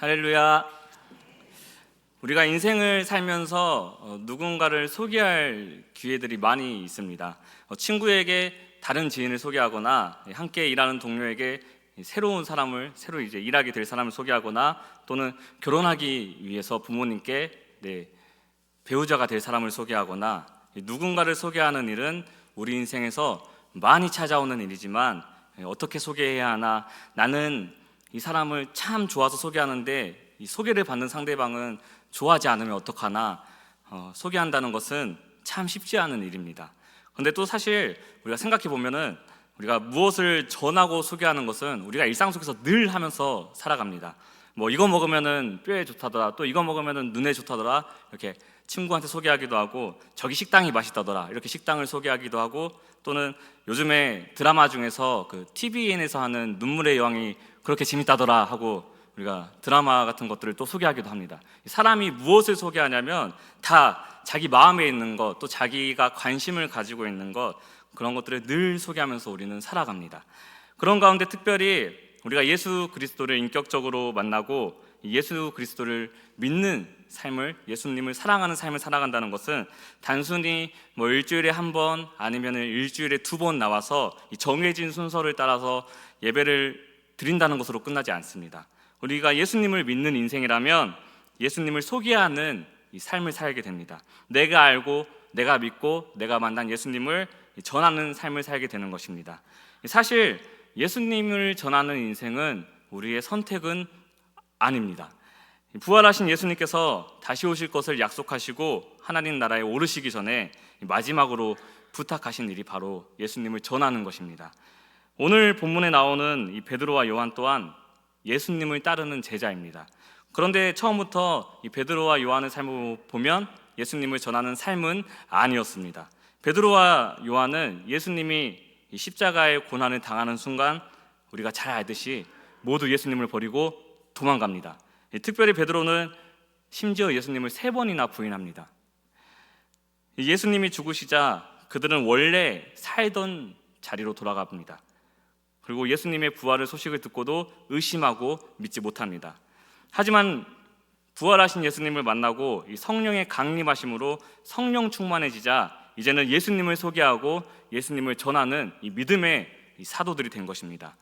할렐루야. 우리가 인생을 살면서 누군가를 소개할 기회들이 많이 있습니다. 친구에게 다른 지인을 소개하거나 함께 일하는 동료에게 새로운 사람을 새로 이제 일하게 될 사람을 소개하거나 또는 결혼하기 위해서 부모님께 배우자가 될 사람을 소개하거나 누군가를 소개하는 일은 우리 인생에서 많이 찾아오는 일이지만 어떻게 소개해야 하나, 나는 이 사람을 참 좋아서 소개하는데 이 소개를 받는 상대방은 좋아하지 않으면 어떡하나, 소개한다는 것은 참 쉽지 않은 일입니다. 근데 또 사실 우리가 생각해 보면은 우리가 무엇을 전하고 소개하는 것은 우리가 일상 속에서 늘 하면서 살아갑니다. 뭐 이거 먹으면은 뼈에 좋다더라, 또 이거 먹으면은 눈에 좋다더라, 이렇게 친구한테 소개하기도 하고, 저기 식당이 맛있다더라 이렇게 식당을 소개하기도 하고, 또는 요즘에 드라마 중에서 그 TVN에서 하는 눈물의 여왕이 그렇게 재밌다더라 하고 우리가 드라마 같은 것들을 또 소개하기도 합니다. 사람이 무엇을 소개하냐면 다 자기 마음에 있는 것, 또 자기가 관심을 가지고 있는 것, 그런 것들을 늘 소개하면서 우리는 살아갑니다. 그런 가운데 특별히 우리가 예수 그리스도를 인격적으로 만나고 예수 그리스도를 믿는 삶을, 예수님을 사랑하는 삶을 살아간다는 것은 단순히 뭐 일주일에 한 번 아니면 일주일에 2번 나와서 이 정해진 순서를 따라서 예배를 드린다는 것으로 끝나지 않습니다. 우리가 예수님을 믿는 인생이라면 예수님을 소개하는 이 삶을 살게 됩니다. 내가 알고 내가 믿고 내가 만난 예수님을 전하는 삶을 살게 되는 것입니다. 사실 예수님을 전하는 인생은 우리의 선택은 아닙니다. 부활하신 예수님께서 다시 오실 것을 약속하시고 하나님 나라에 오르시기 전에 마지막으로 부탁하신 일이 바로 예수님을 전하는 것입니다. 오늘 본문에 나오는 이 베드로와 요한 또한 예수님을 따르는 제자입니다. 그런데 처음부터 이 베드로와 요한의 삶을 보면 예수님을 전하는 삶은 아니었습니다. 베드로와 요한은 예수님이 이 십자가의 고난을 당하는 순간 우리가 잘 알듯이 모두 예수님을 버리고 도망갑니다. 특별히 베드로는 심지어 예수님을 3번이나 부인합니다. 예수님이 죽으시자 그들은 원래 살던 자리로 돌아갑니다. 그리고 예수님의 부활의 소식을 듣고도 의심하고 믿지 못합니다. 하지만 부활하신 예수님을 만나고 이 성령의 강림하심으로 성령 충만해지자 이제는 예수님을 소개하고 예수님을 전하는 이 믿음의 이 사도들이 된 것입니다.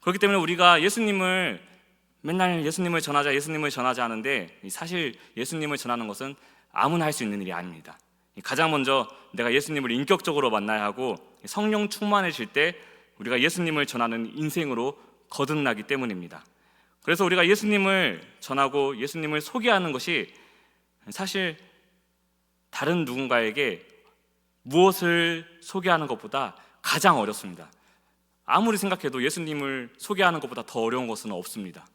그렇기 때문에 우리가 예수님을 맨날 예수님을 전하자 하는데 사실 예수님을 전하는 것은 아무나 할 수 있는 일이 아닙니다. 가장 먼저 내가 예수님을 인격적으로 만나야 하고 성령 충만해질 때 우리가 예수님을 전하는 인생으로 거듭나기 때문입니다. 그래서 우리가 예수님을 전하고 예수님을 소개하는 것이 사실 다른 누군가에게 무엇을 소개하는 것보다 가장 어렵습니다. 아무리 생각해도 예수님을 소개하는 것보다 더 어려운 것은 없습니다.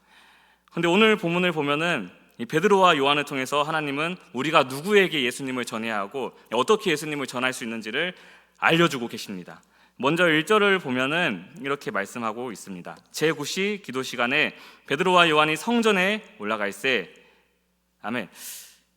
그런데 오늘 본문을 보면은 이 베드로와 요한을 통해서 하나님은 우리가 누구에게 예수님을 전해야 하고 어떻게 예수님을 전할 수 있는지를 알려주고 계십니다. 먼저 1절을 보면은 이렇게 말씀하고 있습니다. 제9시 기도 시간에 베드로와 요한이 성전에 올라가 있세. 아멘.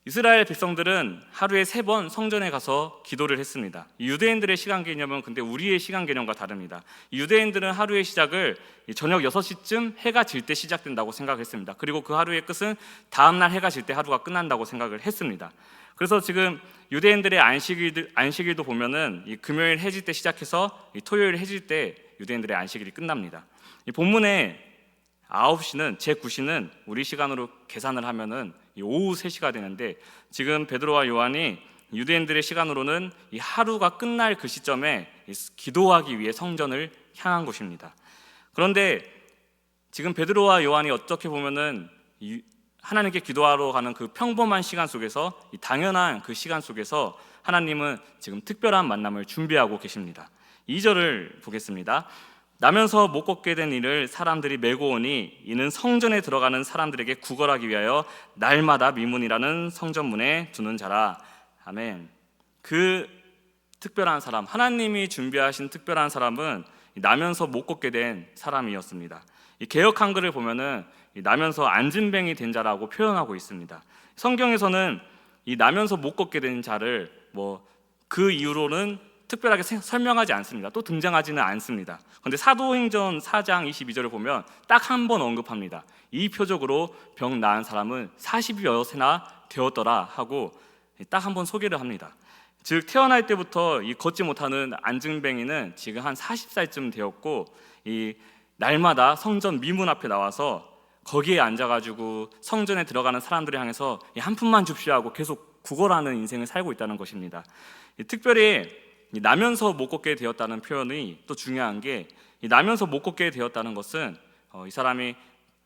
이스라엘 백성들은 하루에 3번 성전에 가서 기도를 했습니다. 유대인들의 시간 개념은 근데 우리의 시간 개념과 다릅니다. 유대인들은 하루의 시작을 저녁 6시쯤 해가 질 때 시작된다고 생각했습니다. 그리고 그 하루의 끝은 다음날 해가 질 때 하루가 끝난다고 생각을 했습니다. 그래서 지금 유대인들의 안식일도 보면은 이 금요일 해질 때 시작해서 이 토요일 해질 때 유대인들의 안식일이 끝납니다. 이 본문에 9시는 제9시는 우리 시간으로 계산을 하면은 이 오후 3시가 되는데 지금 베드로와 요한이 유대인들의 시간으로는 이 하루가 끝날 그 시점에 기도하기 위해 성전을 향한 것입니다. 그런데 지금 베드로와 요한이 어떻게 보면은 하나님께 기도하러 가는 그 평범한 시간 속에서, 이 당연한 그 시간 속에서 하나님은 지금 특별한 만남을 준비하고 계십니다. 2절을 보겠습니다. 나면서 못 걷게 된 이를 사람들이 메고 오니 이는 성전에 들어가는 사람들에게 구걸하기 위하여 날마다 미문이라는 성전문에 두는 자라. 아멘. 그 특별한 사람, 하나님이 준비하신 특별한 사람은 나면서 못 걷게 된 사람이었습니다. 이 개역 한글을 보면은 나면서 안진뱅이 된 자라고 표현하고 있습니다. 성경에서는 이 나면서 못 걷게 된 자를 그 이유로는 특별하게 설명하지 않습니다. 또 등장하지는 않습니다. 그런데 사도행전 4장 22절을 보면 딱 한 번 언급합니다. 이 표적으로 병 나은 사람은 40여세나 되었더라 하고 딱 한 번 소개를 합니다. 즉 태어날 때부터 이 걷지 못하는 안증뱅이는 지금 한 40살쯤 되었고, 이 날마다 성전 미문 앞에 나와서 거기에 앉아가지고 성전에 들어가는 사람들을 향해서 한 푼만 줍시오 하고 계속 구걸하는 인생을 살고 있다는 것입니다. 특별히 나면서 못 걷게 되었다는 표현이 또 중요한 게, 나면서 못 걷게 되었다는 것은 이 사람이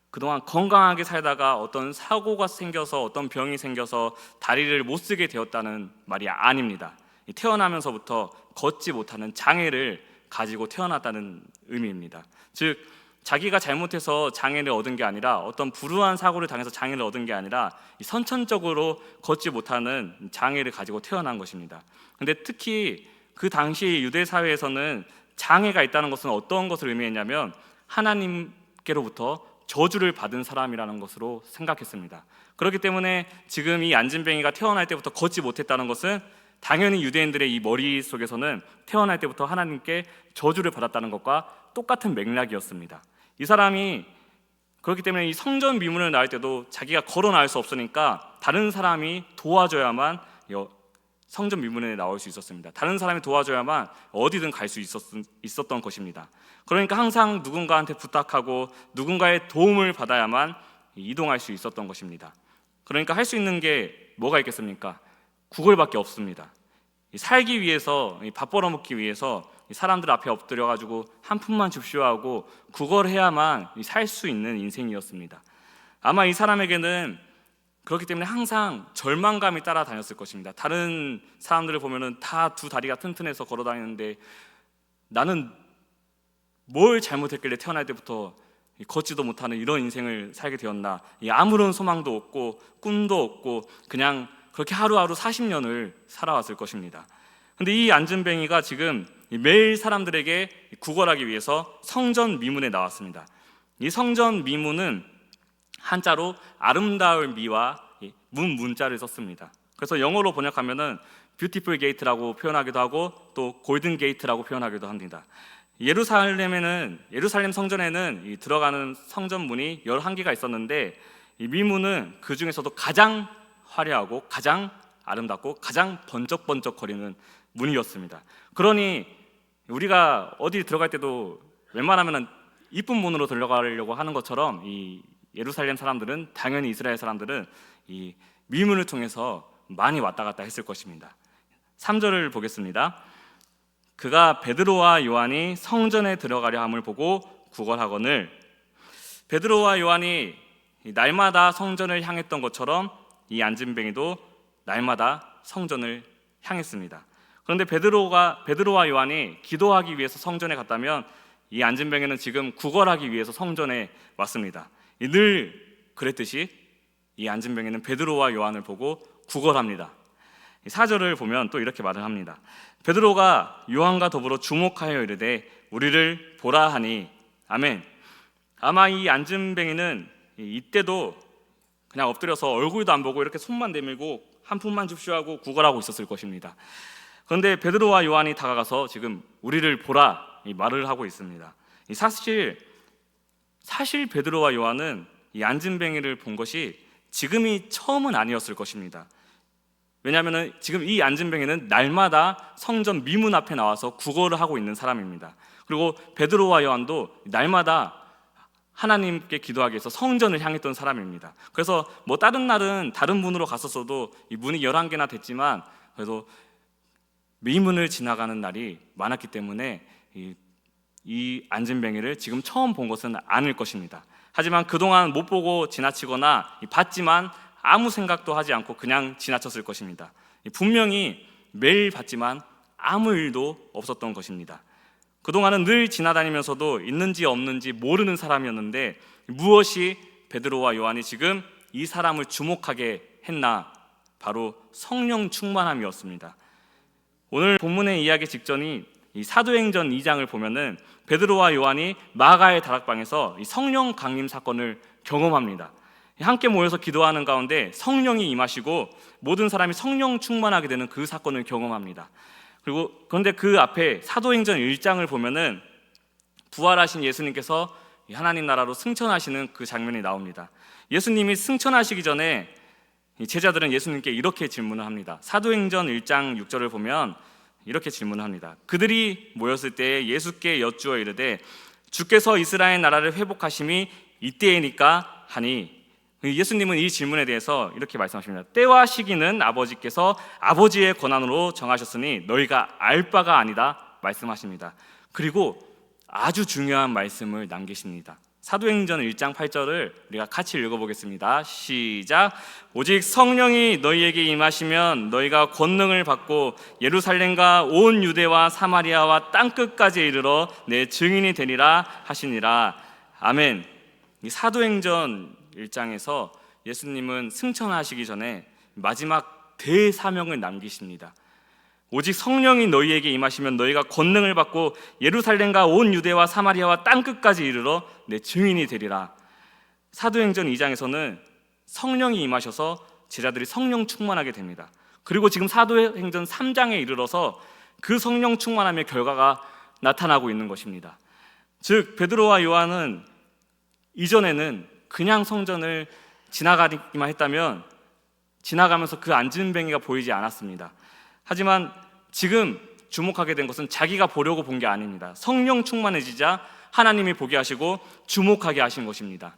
그동안 건강하게 살다가 어떤 사고가 생겨서 어떤 병이 생겨서 다리를 못 쓰게 되었다는 말이 아닙니다. 태어나면서부터 걷지 못하는 장애를 가지고 태어났다는 의미입니다. 즉 자기가 잘못해서 장애를 얻은 게 아니라, 어떤 불우한 사고를 당해서 장애를 얻은 게 아니라 선천적으로 걷지 못하는 장애를 가지고 태어난 것입니다. 근데 특히 그 당시 유대 사회에서는 장애가 있다는 것은 어떤 것을 의미했냐면 하나님께로부터 저주를 받은 사람이라는 것으로 생각했습니다. 그렇기 때문에 지금 이 안진뱅이가 태어날 때부터 걷지 못했다는 것은 당연히 유대인들의 이 머릿속에서는 태어날 때부터 하나님께 저주를 받았다는 것과 똑같은 맥락이었습니다. 이 사람이 그렇기 때문에 이 성전 미문을 나올 때도 자기가 걸어 나올 수 없으니까 다른 사람이 도와줘야만 성전 미문에 나올 수 있었습니다. 다른 사람이 도와줘야만 어디든 갈 수 있었던 것입니다. 그러니까 항상 누군가한테 부탁하고 누군가의 도움을 받아야만 이동할 수 있었던 것입니다. 그러니까 할 수 있는 게 뭐가 있겠습니까? 구걸밖에 없습니다. 살기 위해서, 밥 벌어먹기 위해서 사람들 앞에 엎드려가지고 한 푼만 줍시오 하고 구걸해야만 살 수 있는 인생이었습니다. 아마 이 사람에게는 그렇기 때문에 항상 절망감이 따라다녔을 것입니다. 다른 사람들을 보면은 다 두 다리가 튼튼해서 걸어다니는데 나는 뭘 잘못했길래 태어날 때부터 걷지도 못하는 이런 인생을 살게 되었나. 아무런 소망도 없고 꿈도 없고 그냥 그렇게 하루하루 40년을 살아왔을 것입니다. 그런데 이 안진뱅이가 지금 매일 사람들에게 구걸하기 위해서 성전 미문에 나왔습니다. 이 성전 미문은 한자로 아름다울 미와 문자를 썼습니다. 그래서 영어로 번역하면은 뷰티풀 게이트라고 표현하기도 하고 또 골든 게이트라고 표현하기도 합니다. 예루살렘 성전에는 들어가는 성전문이 11개가 있었는데 이 미문은 그 중에서도 가장 화려하고 가장 아름답고 가장 번쩍번쩍거리는 문이었습니다. 그러니 우리가 어디 들어갈 때도 웬만하면 이쁜 문으로 들어가려고 하는 것처럼 이 예루살렘 사람들은, 당연히 이스라엘 사람들은 이 미문을 통해서 많이 왔다 갔다 했을 것입니다. 3절을 보겠습니다. 그가 베드로와 요한이 성전에 들어가려 함을 보고 구걸하거늘. 베드로와 요한이 날마다 성전을 향했던 것처럼 이 안진뱅이도 날마다 성전을 향했습니다. 그런데 베드로와 요한이 기도하기 위해서 성전에 갔다면 이 안진뱅이는 지금 구걸하기 위해서 성전에 왔습니다. 늘 그랬듯이 이 안진뱅이는 베드로와 요한을 보고 구걸합니다. 4절을 보면 또 이렇게 말을 합니다. 베드로가 요한과 더불어 주목하여 이르되 우리를 보라 하니. 아멘. 아마 이 안진뱅이는 이때도 그냥 엎드려서 얼굴도 안 보고 이렇게 손만 내밀고 한 푼만 줍시오 하고 구걸하고 있었을 것입니다. 그런데 베드로와 요한이 다가가서 지금 우리를 보라 이 말을 하고 있습니다. 사실 베드로와 요한은 이 안진뱅이를 본 것이 지금이 처음은 아니었을 것입니다. 왜냐하면 지금 이 안진뱅이는 날마다 성전 미문 앞에 나와서 구걸을 하고 있는 사람입니다. 그리고 베드로와 요한도 날마다 하나님께 기도하기 위해서 성전을 향했던 사람입니다. 그래서 다른 날은 다른 문으로 갔었어도 이 문이 11개나 됐지만 그래도 미문을 지나가는 날이 많았기 때문에 이 안진뱅이를 지금 처음 본 것은 아닐 것입니다. 하지만 그동안 못 보고 지나치거나 봤지만 아무 생각도 하지 않고 그냥 지나쳤을 것입니다. 분명히 매일 봤지만 아무 일도 없었던 것입니다. 그동안은 늘 지나다니면서도 있는지 없는지 모르는 사람이었는데 무엇이 베드로와 요한이 지금 이 사람을 주목하게 했나? 바로 성령 충만함이었습니다. 오늘 본문의 이야기 직전이 이 사도행전 2장을 보면은 베드로와 요한이 마가의 다락방에서 이 성령 강림 사건을 경험합니다. 함께 모여서 기도하는 가운데 성령이 임하시고 모든 사람이 성령 충만하게 되는 그 사건을 경험합니다. 그런데 그 앞에 사도행전 1장을 보면은 부활하신 예수님께서 하나님 나라로 승천하시는 그 장면이 나옵니다. 예수님이 승천하시기 전에 제자들은 예수님께 이렇게 질문을 합니다. 사도행전 1장 6절을 보면 이렇게 질문을 합니다. 그들이 모였을 때 예수께 여쭈어 이르되 주께서 이스라엘 나라를 회복하심이 이때이니까 하니, 예수님은 이 질문에 대해서 이렇게 말씀하십니다. 때와 시기는 아버지께서 아버지의 권한으로 정하셨으니 너희가 알 바가 아니다 말씀하십니다. 그리고 아주 중요한 말씀을 남기십니다. 사도행전 1장 8절을 우리가 같이 읽어보겠습니다. 시작. 오직 성령이 너희에게 임하시면 너희가 권능을 받고 예루살렘과 온 유대와 사마리아와 땅끝까지 이르러 내 증인이 되리라 하시니라. 아멘. 이 사도행전 1장에서 예수님은 승천하시기 전에 마지막 대사명을 남기십니다. 오직 성령이 너희에게 임하시면 너희가 권능을 받고 예루살렘과 온 유대와 사마리아와 땅끝까지 이르러 내 증인이 되리라. 사도행전 2장에서는 성령이 임하셔서 제자들이 성령 충만하게 됩니다. 그리고 지금 사도행전 3장에 이르러서 그 성령 충만함의 결과가 나타나고 있는 것입니다. 즉 베드로와 요한은 이전에는 그냥 성전을 지나가기만 했다면 지나가면서 그 안진뱅이가 보이지 않았습니다. 하지만 지금 주목하게 된 것은 자기가 보려고 본 게 아닙니다. 성령 충만해지자 하나님이 보게 하시고 주목하게 하신 것입니다.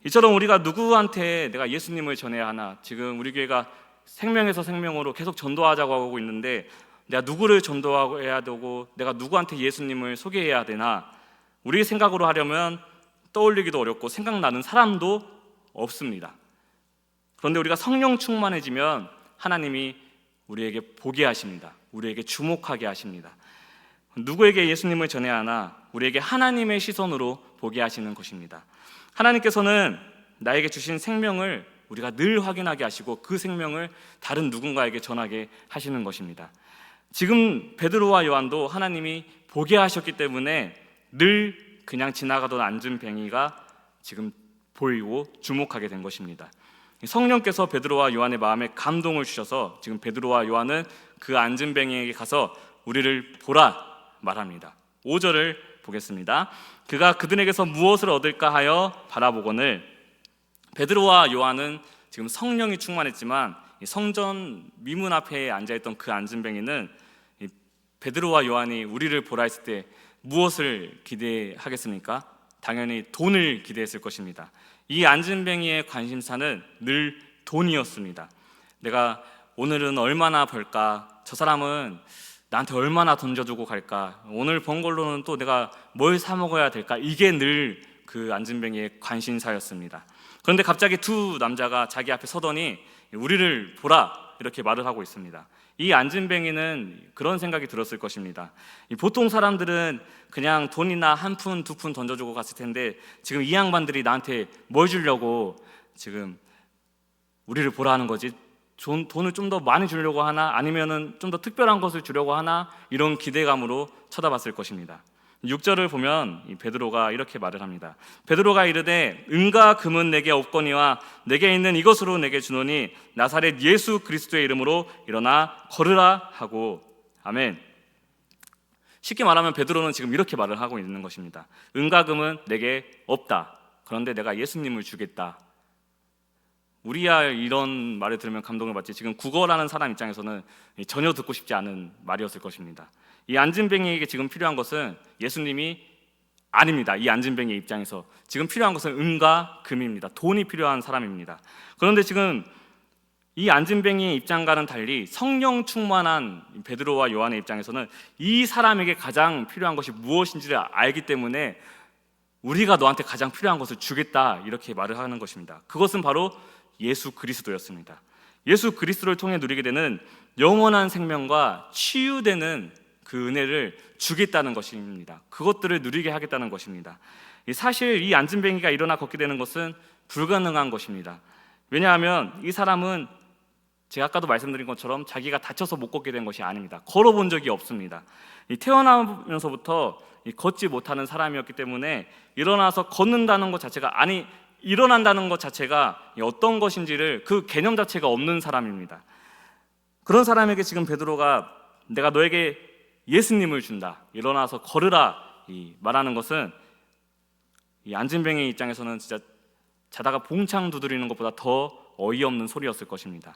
이처럼 우리가 누구한테 내가 예수님을 전해야 하나, 지금 우리 교회가 생명에서 생명으로 계속 전도하자고 하고 있는데 내가 누구를 전도해야 되고 내가 누구한테 예수님을 소개해야 되나, 우리 생각으로 하려면 떠올리기도 어렵고 생각나는 사람도 없습니다. 그런데 우리가 성령 충만해지면 하나님이 우리에게 보게 하십니다. 우리에게 주목하게 하십니다. 누구에게 예수님을 전해야 하나? 우리에게 하나님의 시선으로 보게 하시는 것입니다. 하나님께서는 나에게 주신 생명을 우리가 늘 확인하게 하시고 그 생명을 다른 누군가에게 전하게 하시는 것입니다. 지금 베드로와 요한도 하나님이 보게 하셨기 때문에 늘 그냥 지나가던 안진뱅이가 지금 보이고 주목하게 된 것입니다. 성령께서 베드로와 요한의 마음에 감동을 주셔서 지금 베드로와 요한은 그 안진뱅이에게 가서 우리를 보라 말합니다. 5절을 보겠습니다. 그가 그들에게서 무엇을 얻을까 하여 바라보거늘. 베드로와 요한은 지금 성령이 충만했지만 성전 미문 앞에 앉아있던 그 안진뱅이는 베드로와 요한이 우리를 보라 했을 때 무엇을 기대하겠습니까? 당연히 돈을 기대했을 것입니다. 이 안진뱅이의 관심사는 늘 돈이었습니다. 내가 오늘은 얼마나 벌까? 저 사람은 나한테 얼마나 던져주고 갈까? 오늘 번 걸로는 또 내가 뭘 사 먹어야 될까? 이게 늘 그 안진뱅이의 관심사였습니다. 그런데 갑자기 두 남자가 자기 앞에 서더니 우리를 보라 이렇게 말을 하고 있습니다. 이 안진뱅이는 그런 생각이 들었을 것입니다. 보통 사람들은 그냥 돈이나 한 푼, 두 푼 던져주고 갔을 텐데 지금 이 양반들이 나한테 뭘 주려고 지금 우리를 보라 하는 거지? 돈을 좀 더 많이 주려고 하나? 아니면은 좀 더 특별한 것을 주려고 하나? 이런 기대감으로 쳐다봤을 것입니다. 6절을 보면 베드로가 이렇게 말을 합니다. 베드로가 이르되 은과 금은 내게 없거니와 내게 있는 이것으로 내게 주노니 나사렛 예수 그리스도의 이름으로 일어나 걸으라 하고. 아멘. 쉽게 말하면 베드로는 지금 이렇게 말을 하고 있는 것입니다. 은과 금은 내게 없다. 그런데 내가 예수님을 주겠다. 우리야 이런 말을 들으면 감동을 받지 지금 국어라는 사람 입장에서는 전혀 듣고 싶지 않은 말이었을 것입니다. 이 안진뱅이에게 지금 필요한 것은 예수님이 아닙니다. 이 안진뱅이 입장에서 지금 필요한 것은 은과 금입니다. 돈이 필요한 사람입니다. 그런데 지금 이 안진뱅이의 입장과는 달리 성령 충만한 베드로와 요한의 입장에서는 이 사람에게 가장 필요한 것이 무엇인지를 알기 때문에 우리가 너한테 가장 필요한 것을 주겠다 이렇게 말을 하는 것입니다. 그것은 바로 예수 그리스도였습니다. 예수 그리스도를 통해 누리게 되는 영원한 생명과 치유되는 그 은혜를 주겠다는 것입니다. 그것들을 누리게 하겠다는 것입니다. 사실 이 안진뱅이가 일어나 걷게 되는 것은 불가능한 것입니다. 왜냐하면 이 사람은 제가 아까도 말씀드린 것처럼 자기가 다쳐서 못 걷게 된 것이 아닙니다. 걸어본 적이 없습니다. 태어나면서부터 걷지 못하는 사람이었기 때문에 일어나서 걷는다는 것 자체가 일어난다는 것 자체가 어떤 것인지를 그 개념 자체가 없는 사람입니다. 그런 사람에게 지금 베드로가 내가 너에게 예수님을 준다, 일어나서 걸으라 이 말하는 것은 이 안진뱅의 입장에서는 진짜 자다가 봉창 두드리는 것보다 더 어이없는 소리였을 것입니다.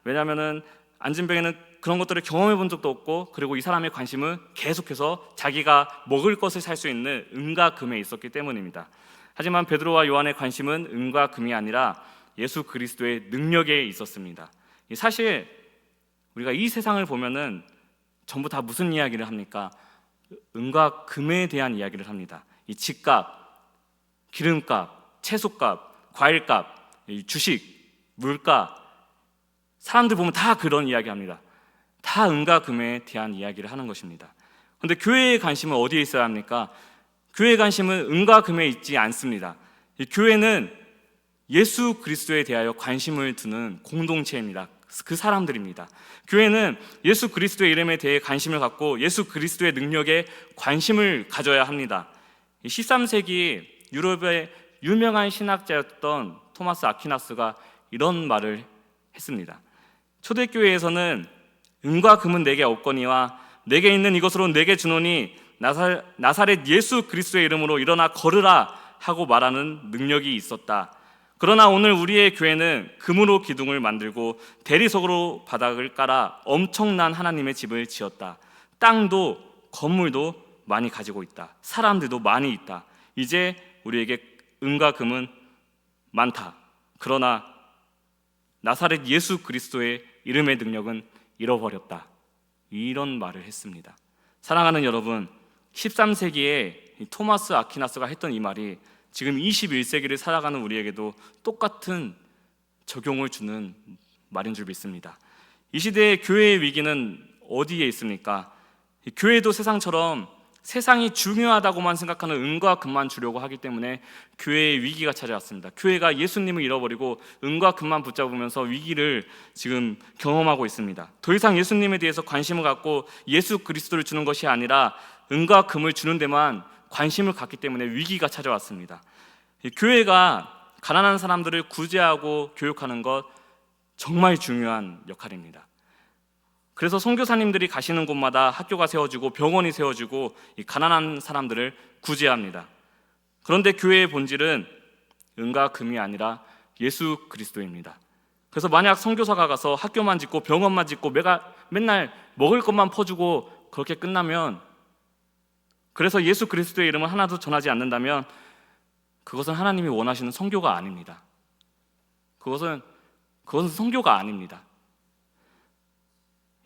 왜냐하면은 안진뱅이는 그런 것들을 경험해 본 적도 없고, 그리고 이 사람의 관심은 계속해서 자기가 먹을 것을 살 수 있는 은과 금에 있었기 때문입니다. 하지만 베드로와 요한의 관심은 은과 금이 아니라 예수 그리스도의 능력에 있었습니다. 사실 우리가 이 세상을 보면은 전부 다 무슨 이야기를 합니까? 은과 금에 대한 이야기를 합니다. 이 집값, 기름값, 채소값, 과일값, 이 주식, 물가, 사람들 보면 다 그런 이야기 합니다. 다 은과 금에 대한 이야기를 하는 것입니다. 그런데 교회의 관심은 어디에 있어야 합니까? 교회의 관심은 은과 금에 있지 않습니다. 이 교회는 예수 그리스도에 대하여 관심을 두는 공동체입니다. 그 사람들입니다. 교회는 예수 그리스도의 이름에 대해 관심을 갖고 예수 그리스도의 능력에 관심을 가져야 합니다. 13세기 유럽의 유명한 신학자였던 토마스 아퀴나스가 이런 말을 했습니다. 초대교회에서는 은과 금은 내게 없거니와 내게 있는 이것으로 내게 주노니 나사렛 예수 그리스도의 이름으로 일어나 걸으라 하고 말하는 능력이 있었다. 그러나 오늘 우리의 교회는 금으로 기둥을 만들고 대리석으로 바닥을 깔아 엄청난 하나님의 집을 지었다. 땅도 건물도 많이 가지고 있다. 사람들도 많이 있다. 이제 우리에게 은과 금은 많다. 그러나 나사렛 예수 그리스도의 이름의 능력은 잃어버렸다. 이런 말을 했습니다. 사랑하는 여러분, 13세기에 토마스 아퀴나스가 했던 이 말이 지금 21세기를 살아가는 우리에게도 똑같은 적용을 주는 말인 줄 믿습니다. 이 시대의 교회의 위기는 어디에 있습니까? 교회도 세상처럼 세상이 중요하다고만 생각하는 은과 금만 주려고 하기 때문에 교회의 위기가 찾아왔습니다. 교회가 예수님을 잃어버리고 은과 금만 붙잡으면서 위기를 지금 경험하고 있습니다. 더 이상 예수님에 대해서 관심을 갖고 예수 그리스도를 주는 것이 아니라 은과 금을 주는 데만 관심을 갖기 때문에 위기가 찾아왔습니다. 교회가 가난한 사람들을 구제하고 교육하는 것 정말 중요한 역할입니다. 그래서 선교사님들이 가시는 곳마다 학교가 세워지고 병원이 세워지고 이 가난한 사람들을 구제합니다. 그런데 교회의 본질은 은과 금이 아니라 예수 그리스도입니다. 그래서 만약 선교사가 가서 학교만 짓고 병원만 짓고 맨날 먹을 것만 퍼주고 그렇게 끝나면, 그래서 예수 그리스도의 이름을 하나도 전하지 않는다면 그것은 하나님이 원하시는 선교가 아닙니다. 그것은 선교가 아닙니다.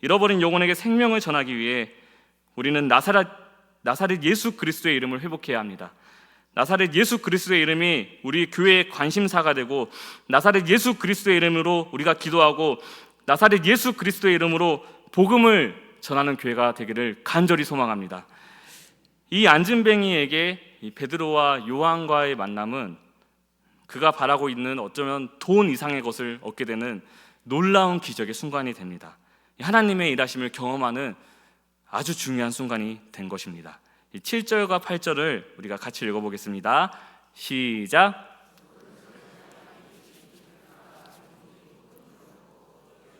잃어버린 영혼에게 생명을 전하기 위해 우리는 나사렛 예수 그리스도의 이름을 회복해야 합니다. 나사렛 예수 그리스도의 이름이 우리 교회의 관심사가 되고, 나사렛 예수 그리스도의 이름으로 우리가 기도하고, 나사렛 예수 그리스도의 이름으로 복음을 전하는 교회가 되기를 간절히 소망합니다. 이 안진뱅이에게 이 베드로와 요한과의 만남은 그가 바라고 있는 어쩌면 돈 이상의 것을 얻게 되는 놀라운 기적의 순간이 됩니다. 하나님의 일하심을 경험하는 아주 중요한 순간이 된 것입니다. 7절과 8절을 우리가 같이 읽어보겠습니다. 시작.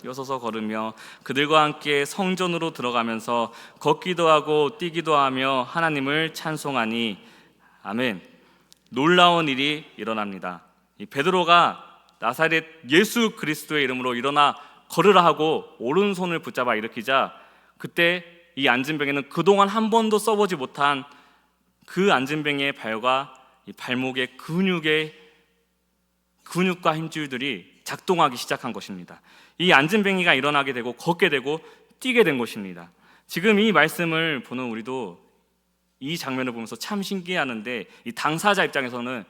일어서서 걸으며 그들과 함께 성전으로 들어가면서 걷기도 하고 뛰기도 하며 하나님을 찬송하니 아멘. 놀라운 일이 일어납니다. 이 베드로가 나사렛 예수 그리스도의 이름으로 일어나 걸으라 하고 오른손을 붙잡아 일으키자, 그때 이 안진뱅이는 그동안 한 번도 써보지 못한 그 안진뱅이의 발과 이 발목의 근육과 힘줄들이 작동하기 시작한 것입니다. 이 안진뱅이가 일어나게 되고 걷게 되고 뛰게 된 것입니다. 지금 이 말씀을 보는 우리도 이 장면을 보면서 참 신기해하는데, 이 당사자 입장에서는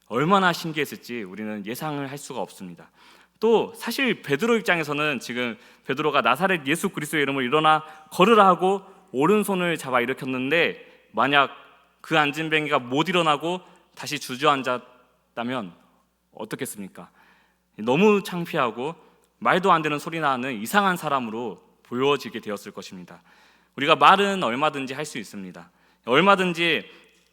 얼마나 신기했을지 우리는 예상을 할 수가 없습니다. 또 사실 베드로 입장에서는 지금 베드로가 나사렛 예수 그리스도의 이름으로 일어나 걸으라 하고 오른손을 잡아 일으켰는데, 만약 그 안진뱅이가 못 일어나고 다시 주저앉았다면 어떻겠습니까? 너무 창피하고 말도 안 되는 소리 나는 이상한 사람으로 보여지게 되었을 것입니다. 우리가 말은 얼마든지 할 수 있습니다. 얼마든지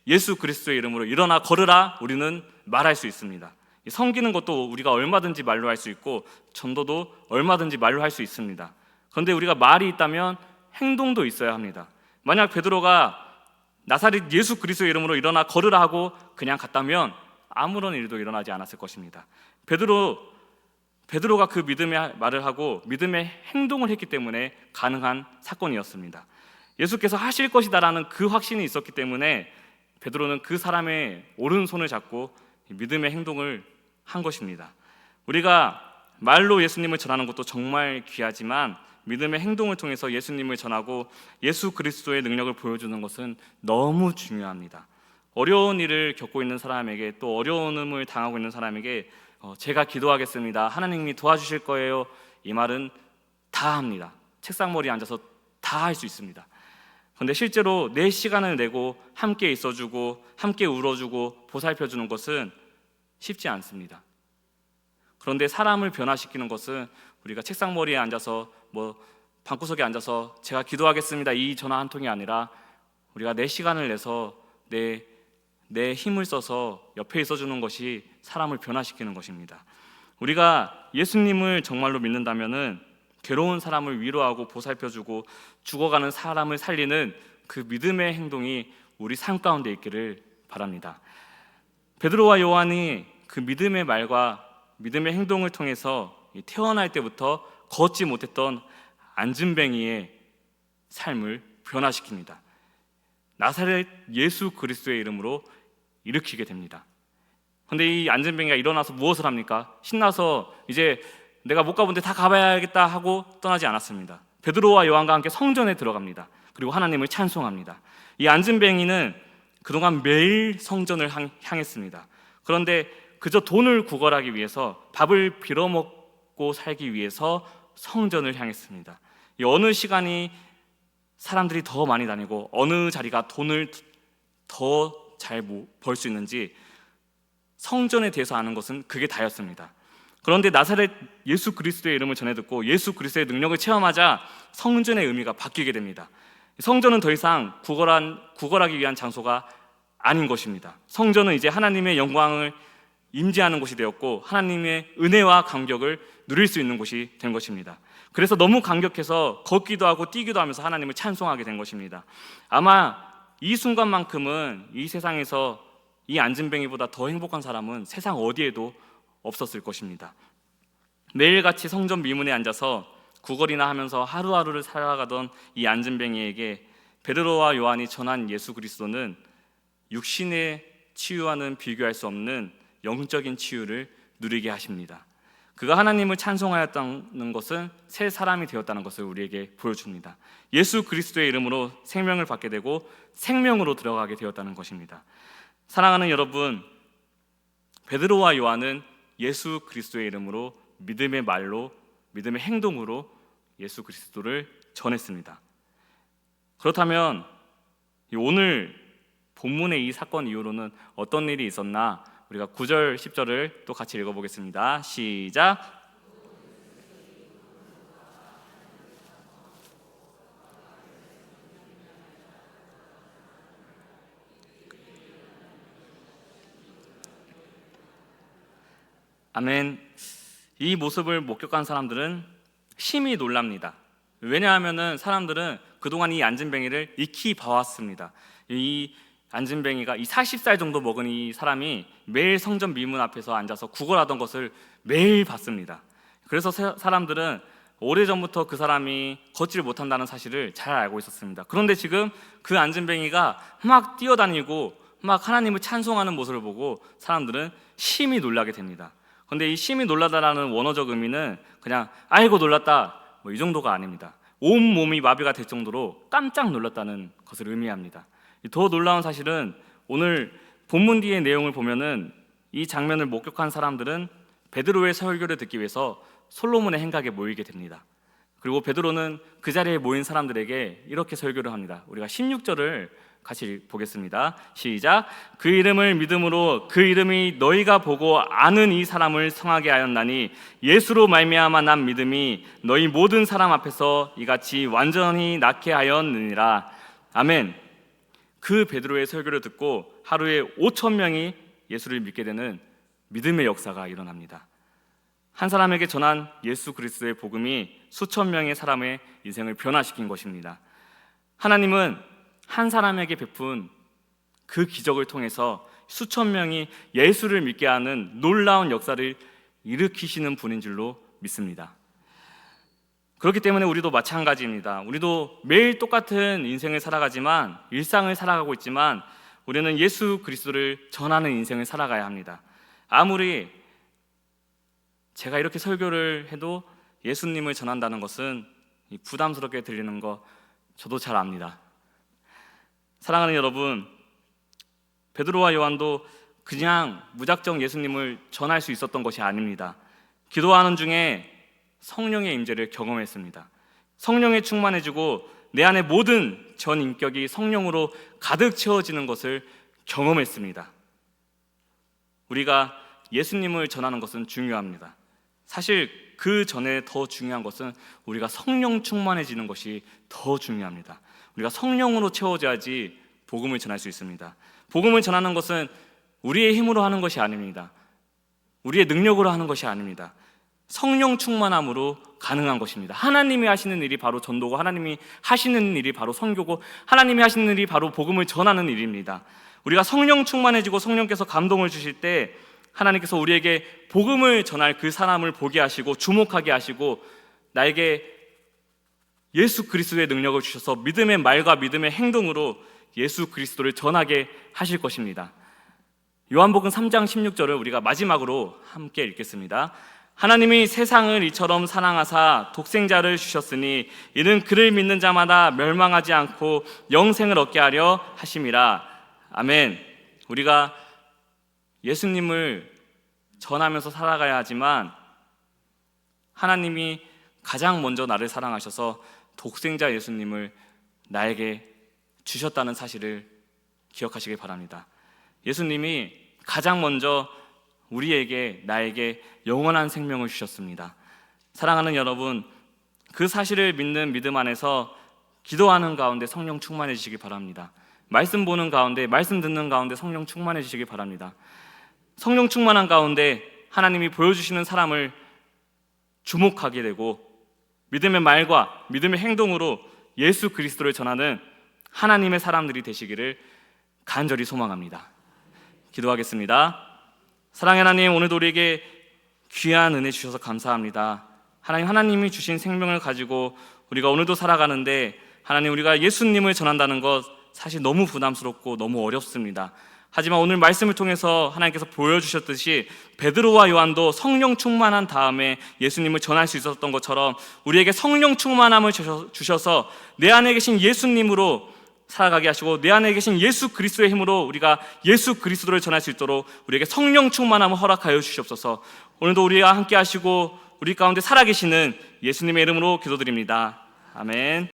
예수 그리스도의 이름으로 일어나 걸으라 우리는 말할 수 있습니다. 섬기는 것도 우리가 얼마든지 말로 할 수 있고, 전도도 얼마든지 말로 할 수 있습니다. 그런데 우리가 말이 있다면 행동도 있어야 합니다. 만약 베드로가 나사렛 예수 그리스도의 이름으로 일어나 걸으라 하고 그냥 갔다면 아무런 일도 일어나지 않았을 것입니다. 베드로가 그 믿음의 말을 하고 믿음의 행동을 했기 때문에 가능한 사건이었습니다. 예수께서 하실 것이다라는 그 확신이 있었기 때문에 베드로는 그 사람의 오른손을 잡고 믿음의 행동을 한 것입니다. 우리가 말로 예수님을 전하는 것도 정말 귀하지만 믿음의 행동을 통해서 예수님을 전하고 예수 그리스도의 능력을 보여주는 것은 너무 중요합니다. 어려운 일을 겪고 있는 사람에게, 또 어려움을 당하고 있는 사람에게 제가 기도하겠습니다, 하나님이 도와주실 거예요, 이 말은 다 합니다. 책상머리에 앉아서 다 할 수 있습니다. 그런데 실제로 내 시간을 내고 함께 있어주고 함께 울어주고 보살펴주는 것은 쉽지 않습니다. 그런데 사람을 변화시키는 것은 우리가 책상머리에 앉아서 방구석에 앉아서 제가 기도하겠습니다, 이 전화 한 통이 아니라 우리가 내 시간을 내서 내 힘을 써서 옆에 있어주는 것이 사람을 변화시키는 것입니다. 우리가 예수님을 정말로 믿는다면은 괴로운 사람을 위로하고 보살펴주고 죽어가는 사람을 살리는 그 믿음의 행동이 우리 삶 가운데 있기를 바랍니다. 베드로와 요한이 그 믿음의 말과 믿음의 행동을 통해서 태어날 때부터 걷지 못했던 안진뱅이의 삶을 변화시킵니다. 나사렛 예수 그리스도의 이름으로 일으키게 됩니다. 그런데 이 안진뱅이가 일어나서 무엇을 합니까? 신나서 이제 내가 못 가본데 다 가봐야겠다 하고 떠나지 않았습니다. 베드로와 요한과 함께 성전에 들어갑니다. 그리고 하나님을 찬송합니다. 이 안진뱅이는 그동안 매일 성전을 향했습니다. 그런데 그저 돈을 구걸하기 위해서, 밥을 빌어먹고 살기 위해서 성전을 향했습니다. 이 어느 시간이 사람들이 더 많이 다니고 어느 자리가 돈을 더 잘 벌 수 있는지 성전에 대해서 아는 것은 그게 다였습니다. 그런데 나사렛 예수 그리스도의 이름을 전해 듣고 예수 그리스도의 능력을 체험하자 성전의 의미가 바뀌게 됩니다. 성전은 더 이상 구걸하기 위한 장소가 아닌 것입니다. 성전은 이제 하나님의 영광을 임재하는 곳이 되었고 하나님의 은혜와 감격을 누릴 수 있는 곳이 된 것입니다. 그래서 너무 감격해서 걷기도 하고 뛰기도 하면서 하나님을 찬송하게 된 것입니다. 아마 이 순간만큼은 이 세상에서 이 안진뱅이보다 더 행복한 사람은 세상 어디에도 없었을 것입니다. 매일같이 성전 미문에 앉아서 구걸이나 하면서 하루하루를 살아가던 이 안진뱅이에게 베드로와 요한이 전한 예수 그리스도는 육신의 치유와는 비교할 수 없는 영적인 치유를 누리게 하십니다. 그가 하나님을 찬송하였다는 것은 새 사람이 되었다는 것을 우리에게 보여줍니다. 예수 그리스도의 이름으로 생명을 받게 되고 생명으로 들어가게 되었다는 것입니다. 사랑하는 여러분, 베드로와 요한은 예수 그리스도의 이름으로 믿음의 말로, 믿음의 행동으로 예수 그리스도를 전했습니다. 그렇다면 오늘 본문의 이 사건 이후로는 어떤 일이 있었나? 우리가 9절, 10절을 또 같이 읽어보겠습니다. 시작! 아멘. 이 모습을 목격한 사람들은 심히 놀랍니다. 왜냐하면 사람들은 그동안 이 안진뱅이를 익히 봐왔습니다. 이 안진뱅이가 이 40살 정도 먹은 이 사람이 매일 성전 미문 앞에서 앉아서 구걸하던 것을 매일 봤습니다. 그래서 사람들은 오래전부터 그 사람이 걷지를 못한다는 사실을 잘 알고 있었습니다. 그런데 지금 그 안진뱅이가 막 뛰어다니고 막 하나님을 찬송하는 모습을 보고 사람들은 심히 놀라게 됩니다. 그런데 이 심히 놀라다라는 원어적 의미는 그냥 아이고 놀랐다 이 정도가 아닙니다. 온 몸이 마비가 될 정도로 깜짝 놀랐다는 것을 의미합니다. 더 놀라운 사실은 오늘 본문 뒤의 내용을 보면은 이 장면을 목격한 사람들은 베드로의 설교를 듣기 위해서 솔로몬의 행각에 모이게 됩니다. 그리고 베드로는 그 자리에 모인 사람들에게 이렇게 설교를 합니다. 우리가 16절을 같이 보겠습니다. 시작! 그 이름을 믿음으로 그 이름이 너희가 보고 아는 이 사람을 성하게 하였나니 예수로 말미암아 난 믿음이 너희 모든 사람 앞에서 이같이 완전히 낫게 하였느니라. 아멘. 그 베드로의 설교를 듣고 하루에 5,000명이 예수를 믿게 되는 믿음의 역사가 일어납니다. 한 사람에게 전한 예수 그리스도의 복음이 수천 명의 사람의 인생을 변화시킨 것입니다. 하나님은 한 사람에게 베푼 그 기적을 통해서 수천 명이 예수를 믿게 하는 놀라운 역사를 일으키시는 분인 줄로 믿습니다. 그렇기 때문에 우리도 마찬가지입니다. 우리도 매일 똑같은 인생을 살아가지만, 일상을 살아가고 있지만, 우리는 예수 그리스도를 전하는 인생을 살아가야 합니다. 아무리 제가 이렇게 설교를 해도 예수님을 전한다는 것은 부담스럽게 들리는 거 저도 잘 압니다. 사랑하는 여러분, 베드로와 요한도 그냥 무작정 예수님을 전할 수 있었던 것이 아닙니다. 기도하는 중에 성령의 임재를 경험했습니다. 성령에 충만해지고 내 안의 모든 전 인격이 성령으로 가득 채워지는 것을 경험했습니다. 우리가 예수님을 전하는 것은 중요합니다. 사실 그 전에 더 중요한 것은 우리가 성령 충만해지는 것이 더 중요합니다. 우리가 성령으로 채워져야지 복음을 전할 수 있습니다. 복음을 전하는 것은 우리의 힘으로 하는 것이 아닙니다. 우리의 능력으로 하는 것이 아닙니다. 성령 충만함으로 가능한 것입니다. 하나님이 하시는 일이 바로 전도고, 하나님이 하시는 일이 바로 선교고, 하나님이 하시는 일이 바로 복음을 전하는 일입니다. 우리가 성령 충만해지고 성령께서 감동을 주실 때 하나님께서 우리에게 복음을 전할 그 사람을 보게 하시고 주목하게 하시고 나에게 예수 그리스도의 능력을 주셔서 믿음의 말과 믿음의 행동으로 예수 그리스도를 전하게 하실 것입니다. 요한복음 3장 16절을 우리가 마지막으로 함께 읽겠습니다. 하나님이 세상을 이처럼 사랑하사 독생자를 주셨으니 이는 그를 믿는 자마다 멸망하지 않고 영생을 얻게 하려 하심이라. 아멘. 우리가 예수님을 전하면서 살아가야 하지만 하나님이 가장 먼저 나를 사랑하셔서 독생자 예수님을 나에게 주셨다는 사실을 기억하시길 바랍니다. 예수님이 가장 먼저 우리에게, 나에게 영원한 생명을 주셨습니다. 사랑하는 여러분, 그 사실을 믿는 믿음 안에서 기도하는 가운데 성령 충만해지시기 바랍니다. 말씀 보는 가운데, 말씀 듣는 가운데 성령 충만해지시기 바랍니다. 성령 충만한 가운데 하나님이 보여주시는 사람을 주목하게 되고 믿음의 말과 믿음의 행동으로 예수 그리스도를 전하는 하나님의 사람들이 되시기를 간절히 소망합니다. 기도하겠습니다. 사랑의 하나님, 오늘도 우리에게 귀한 은혜 주셔서 감사합니다. 하나님이 주신 생명을 가지고 우리가 오늘도 살아가는데 하나님, 우리가 예수님을 전한다는 것 사실 너무 부담스럽고 너무 어렵습니다. 하지만 오늘 말씀을 통해서 하나님께서 보여주셨듯이 베드로와 요한도 성령 충만한 다음에 예수님을 전할 수 있었던 것처럼 우리에게 성령 충만함을 주셔서 내 안에 계신 예수님으로 살아가게 하시고 내 안에 계신 예수 그리스도의 힘으로 우리가 예수 그리스도를 전할 수 있도록 우리에게 성령 충만함을 허락하여 주시옵소서. 오늘도 우리와 함께 하시고 우리 가운데 살아계시는 예수님의 이름으로 기도드립니다. 아멘.